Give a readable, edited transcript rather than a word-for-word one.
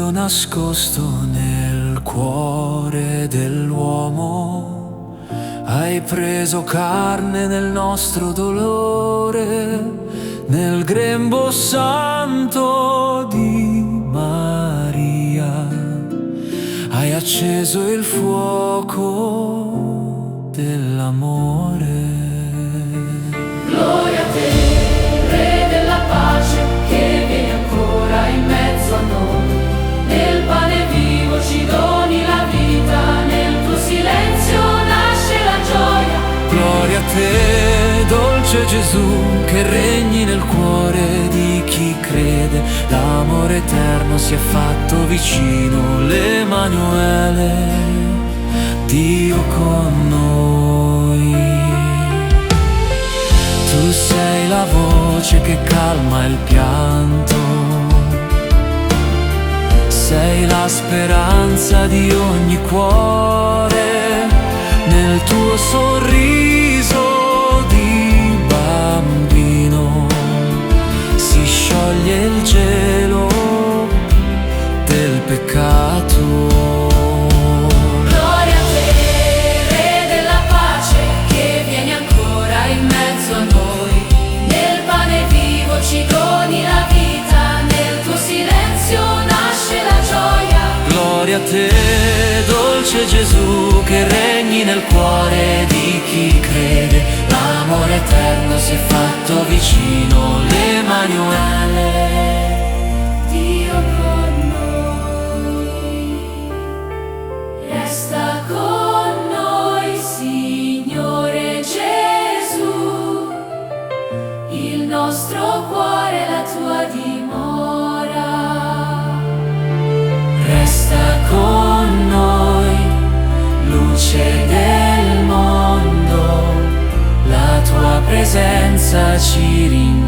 Dio nascosto nel cuore dell'uomo, hai preso carne nel nostro dolore, nel grembo santo di Maria, hai acceso il fuoco dell'amore. Gloria a te, Re della pace, che vieni ancora in mezzo a noi. Nel pane vivo ci doni la vita, nel tuo silenzio nasce la gioia. Gloria a te, dolce Gesù, che regni nel cuore di chi crede. L'amore eterno si è fatto vicino, l'Emanuele, Dio con noi. Tu sei la voce che calma il pianto, sei la speranza di ogni cuore, nel tuo sorriso di bambino si scioglie il gelo del peccato. Gloria a te, Re della pace, che vieni ancora in mezzo a noi. Nel pane vivo ci doni la vita, nel tuo silenzio nasce la gioia. Gloria a te, dolce Gesù, che regni nel cuore di chi crede. L'amore eterno si è fatto vicino, l'Emanuele, Dio con noi. Resta con noi, Signore Gesù, il nostro cuore è la tua dimora. resta con noi, luce del mondo, la tua presenza ci rinnovia.